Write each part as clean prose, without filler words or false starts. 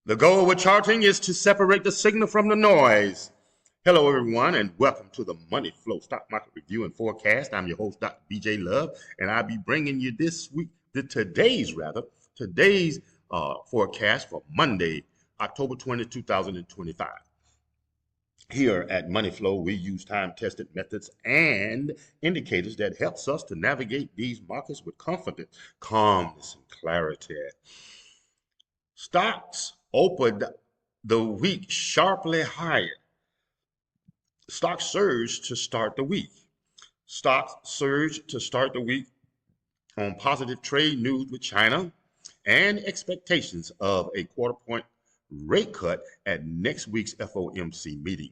The goal with charting is to separate the signal from the noise. Hello, everyone, and welcome to the Money Flow Stock Market Review and Forecast. I'm your host, Dr. BJ Love, and I'll be bringing you today's forecast for Monday, October 20, 2025. Here at Money Flow, we use time-tested methods and indicators that helps us to navigate these markets with confidence, calmness, and clarity. Stocks opened the week sharply higher. Stocks surged to start the week. Stocks surged to start the week on positive trade news with China and expectations of a quarter point rate cut at next week's FOMC meeting.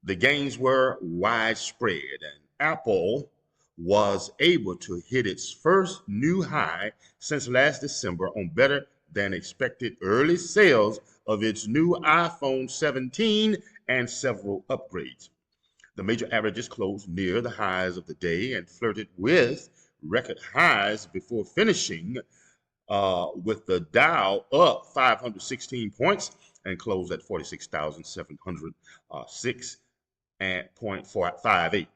The gains were widespread, and Apple was able to hit its first new high since last December on better than expected early sales of its new iPhone 17 and several upgrades. The major averages closed near the highs of the day and flirted with record highs before finishing with the Dow up 516 points and closed at 46,706 and 0.458.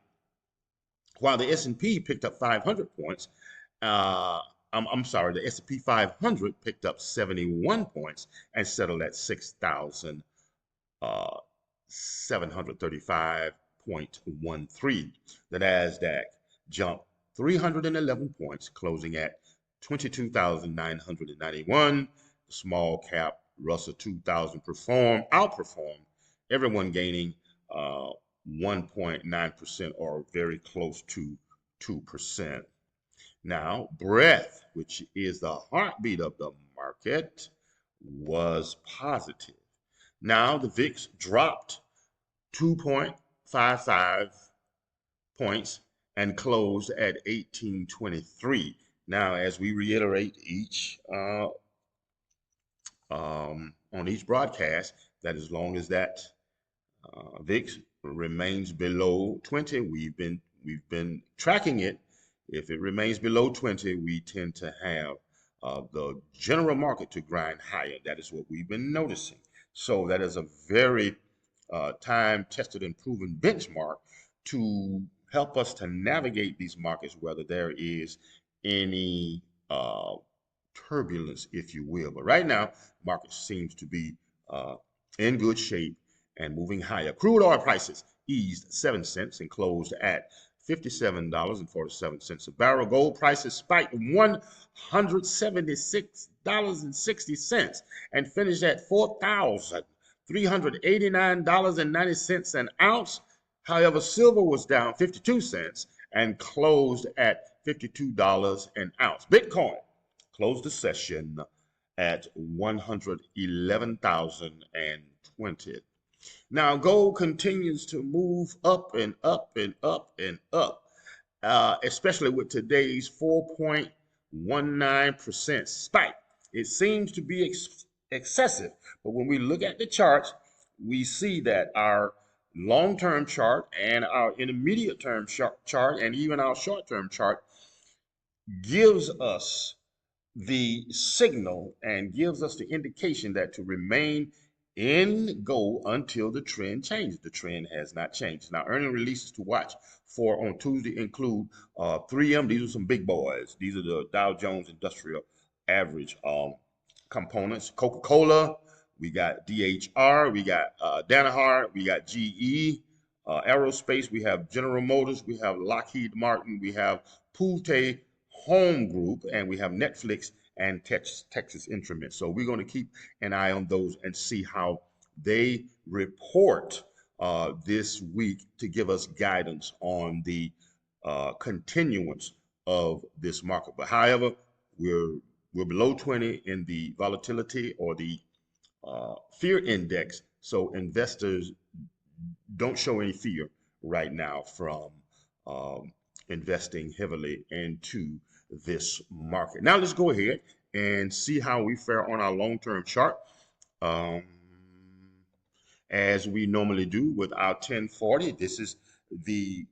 While the S&P picked up 500 points, the S&P 500 picked up 71 points and settled at 6,735.13. The Nasdaq jumped 311 points, closing at 22,991. The small cap Russell 2000 outperformed, everyone gaining 1.9% or very close to 2%. Now, breadth, which is the heartbeat of the market, was positive. Now, the VIX dropped 2.55 points and closed at 1823. Now, as we reiterate on each broadcast, that as long as that VIX remains below 20, we've been tracking it. If it remains below 20, we tend to have the general market to grind higher. That is what we've been noticing. So that is a very time-tested and proven benchmark to help us to navigate these markets, whether there is any turbulence, if you will. But right now, market seems to be in good shape and moving higher. Crude oil prices eased 7 cents and closed at $57.47 a barrel. Gold prices spiked $176.60 and finished at $4,389.90 an ounce. However, silver was down 52 cents and closed at $52 an ounce. Bitcoin closed the session at 111,020. Now, gold continues to move up and up and up and up, especially with today's 4.19% spike. It seems to be excessive, but when we look at the charts, we see that our long-term chart and our intermediate-term chart and even our short-term chart gives us the signal and gives us the indication that to remain in gold until the trend changes. The trend has not changed. Now, earning releases to watch for on Tuesday include 3M. These are some big boys. These are the Dow Jones Industrial Average components. Coca-Cola, we got DHR, we got Danaher, we got GE, Aerospace, we have General Motors, we have Lockheed Martin, we have Pulte Home Group, and we have Netflix and Texas Instruments. So we're going to keep an eye on those and see how they report this week to give us guidance on the continuance of this market. But however, we're below 20 in the volatility or the fear index, so investors don't show any fear right now from investing heavily into this market. Now let's go ahead and see how we fare on our long-term chart. As we normally do with our 1040, this is the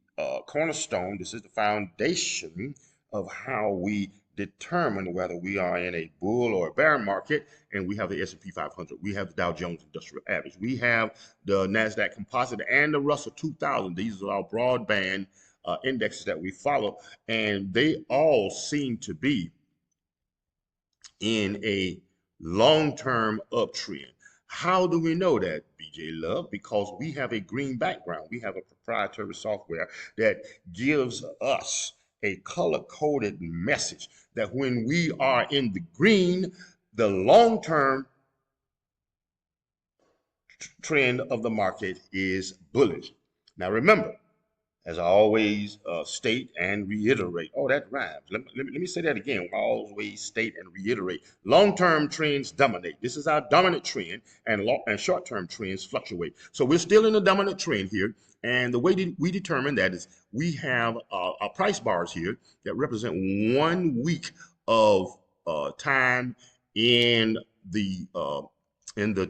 cornerstone, this is the foundation of how we determine whether we are in a bull or a bear market. And we have the S&P 500, we have the Dow Jones Industrial Average, we have the NASDAQ Composite and the Russell 2000. These are our broadband indexes that we follow, and they all seem to be in a long-term uptrend. How do we know that, BJ Love? Because we have a green background. We have a proprietary software that gives us a color-coded message that when we are in the green, the long-term trend of the market is bullish. Now remember, as I always state and reiterate. Oh, that rhymes. Let me say that again. I always state and reiterate. Long-term trends dominate. This is our dominant trend, and short-term trends fluctuate. So we're still in the dominant trend here. And the way we determine that is we have our price bars here that represent 1 week of time in the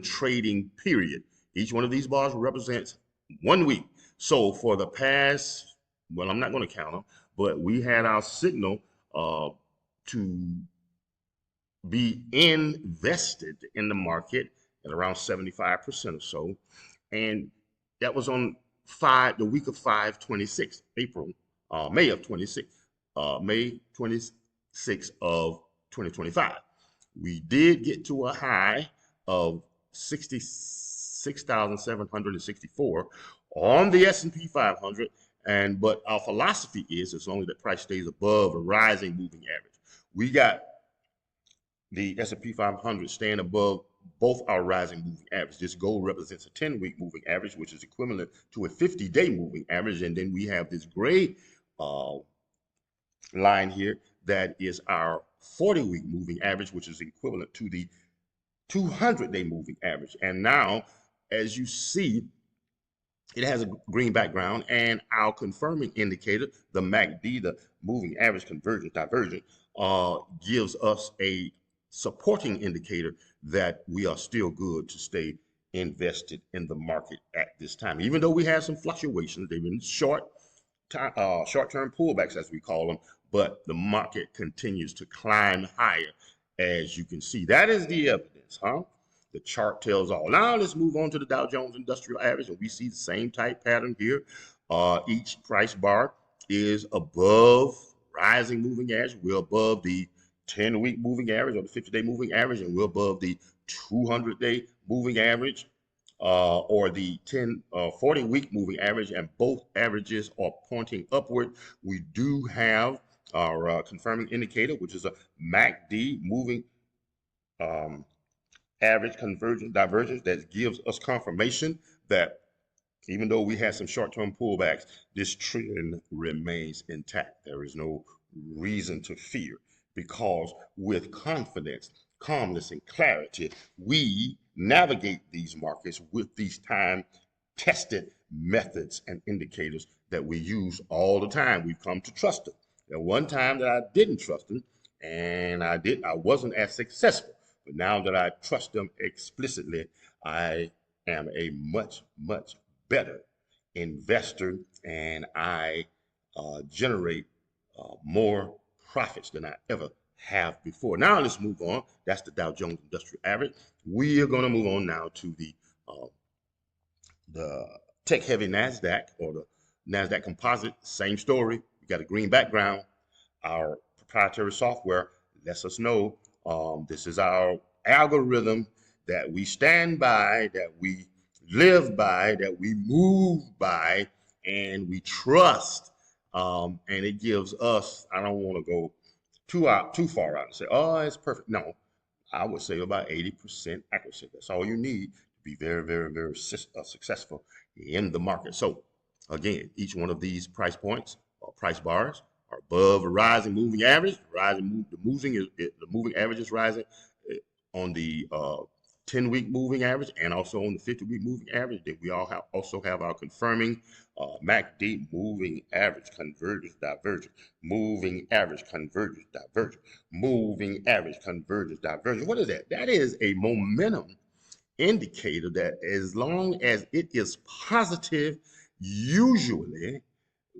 trading period. Each one of these bars represents 1 week. So for the past, well, I'm not going to count them, but we had our signal to be invested in the market at around 75% or so. And that was on the week of 5/26, May of 26, May 26 of 2025. We did get to a high of 66,764 on the S&P 500, but our philosophy is as long as the price stays above a rising moving average. We got the S&P 500 staying above both our rising moving average. This gold represents a 10-week moving average, which is equivalent to a 50-day moving average, and then we have this gray line here that is our 40-week moving average, which is equivalent to the 200-day moving average. And now, as you see, it has a green background, and our confirming indicator, the MACD, the moving average convergence divergent, gives us a supporting indicator that we are still good to stay invested in the market at this time. Even though we have some fluctuations, they've been short-term pullbacks, as we call them, but the market continues to climb higher, as you can see. That is the evidence, huh? The chart tells all. Now let's move on to the Dow Jones Industrial Average, and we see the same type pattern here. Each price bar is above rising moving average. We're above the 10-week moving average or the 50-day moving average, and we're above the 200-day moving average or the 40-week moving average, and both averages are pointing upward. We do have our confirming indicator, which is a MACD moving average convergence divergence that gives us confirmation that even though we had some short-term pullbacks, this trend remains intact. There is no reason to fear, because with confidence, calmness, and clarity, we navigate these markets with these time-tested methods and indicators that we use all the time. We've come to trust them. There was one time that I didn't trust them, and I wasn't as successful. But now that I trust them explicitly, I am a much, much better investor, and I generate more profits than I ever have before. Now let's move on. That's the Dow Jones Industrial Average. We are going to move on now to the tech-heavy NASDAQ, or the NASDAQ Composite. Same story. We got a green background. Our proprietary software lets us know this is our algorithm that we stand by, that we live by, that we move by, and we trust. And it gives us, I don't want to go too far out and say, oh, it's perfect. No, I would say about 80% accuracy. That's all you need to be very, very, very successful in the market. So again, each one of these price points or price bars are above a rising moving average. The moving average is rising on the 10-week moving average and also on the 50-week moving average. Then we also have our confirming MACD moving average convergence divergence, moving average convergence divergence, moving average convergence divergence. What is that? That is a momentum indicator that as long as it is positive, usually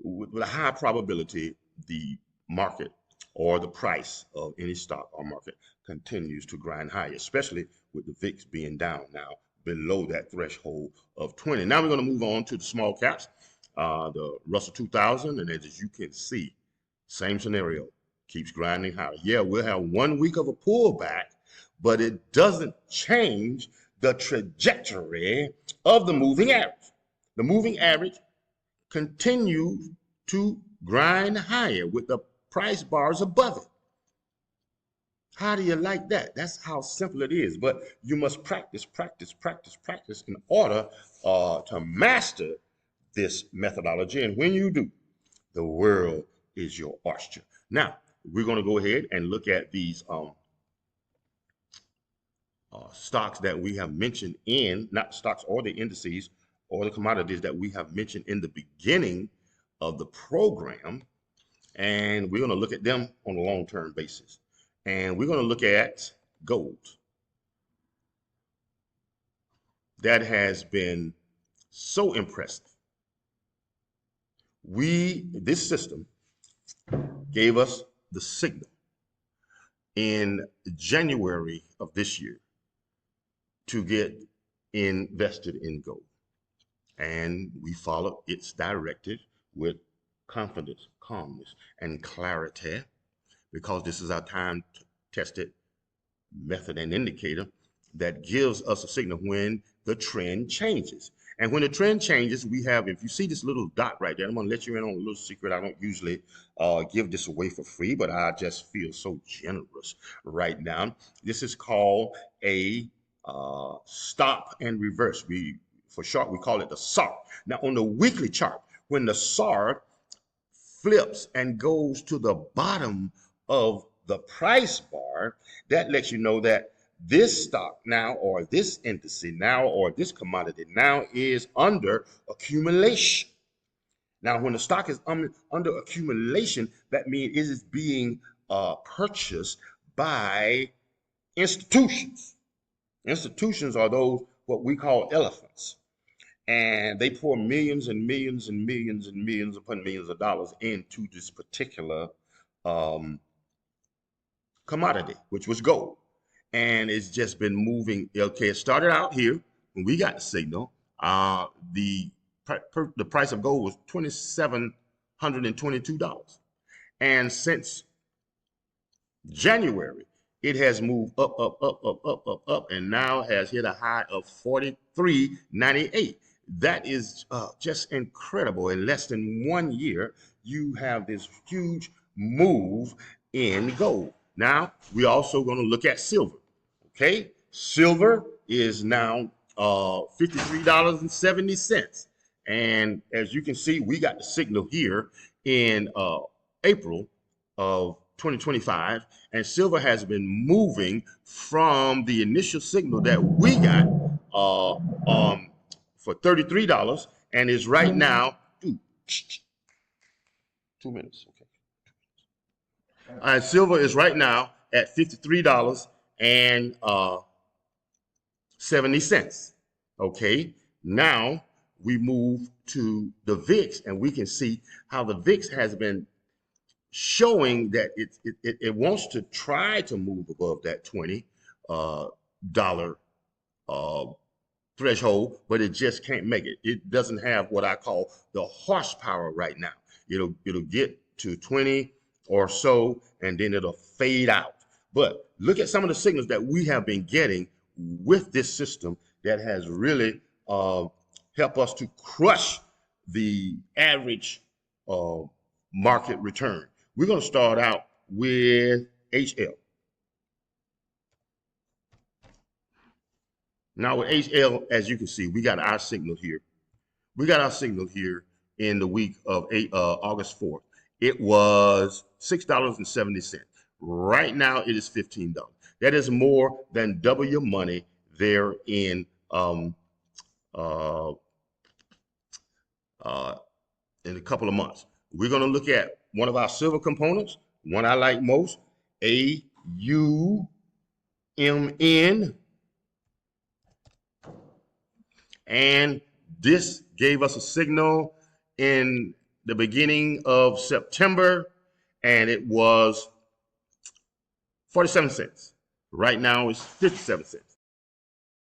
with a high probability, the market or the price of any stock or market continues to grind higher, especially with the VIX being down now below that threshold of 20. Now we're going to move on to the small caps, the Russell 2000, and as you can see, same scenario, keeps grinding higher. Yeah, we'll have 1 week of a pullback, but it doesn't change the trajectory of the moving average. The moving average continues to grind higher with the price bars above it. How do you like that? That's how simple it is. But you must practice, practice, practice, practice in order to master this methodology. And when you do, the world is your oyster. Now, we're going to go ahead and look at these stocks that we have mentioned in, not stocks or the indices or the commodities that we have mentioned in the beginning of the program. And we're going to look at them on a long-term basis. And we're going to look at gold. That has been so impressive. This system gave us the signal in January of this year to get invested in gold. And we followed its directive with confidence, calmness, and clarity, because this is our time-tested method and indicator that gives us a signal when the trend changes. And when the trend changes, we have, if you see this little dot right there, I'm going to let you in on a little secret. I don't usually give this away for free, but I just feel so generous right now. This is called a stop and reverse. For short, we call it the SAR. Now, on the weekly chart, when the SAR flips and goes to the bottom of the price bar, that lets you know that this stock now, or this index now, or this commodity now is under accumulation. Now, when the stock is under accumulation, that means it is being purchased by institutions. Institutions are those what we call elephants. And they pour millions and millions and millions and millions upon millions of dollars into this particular commodity, which was gold. And it's just been moving. Okay, it started out here when we got the signal. The price of gold was $2,722. And since January, it has moved up, up, up, up, up, up, up, and now has hit a high of $43.98. That is just incredible. In less than 1 year, you have this huge move in gold. Now, we're also going to look at silver. Okay, silver is now $53.70. And as you can see, we got the signal here in April of 2025, and silver has been moving from the initial signal that we got for $33 and is right now 2 minutes. Okay. Silver is right now at $53.70. Okay. Now we move to the VIX, and we can see how the VIX has been showing that it wants to try to move above that $20 threshold, but it just can't make it. It doesn't have what I call the horsepower right now. It'll get to 20 or so, and then it'll fade out. But look at some of the signals that we have been getting with this system that has really helped us to crush the average market return. We're going to start out with HL. Now with HL, as you can see, we got our signal here. We got our signal here in the week of August 4th. It was $6.70. Right now it is $15. That is more than double your money there in a couple of months. We're going to look at one of our silver components, one I like most, AUMN. And this gave us a signal in the beginning of September, and it was 47 cents. Right now it's 57 cents.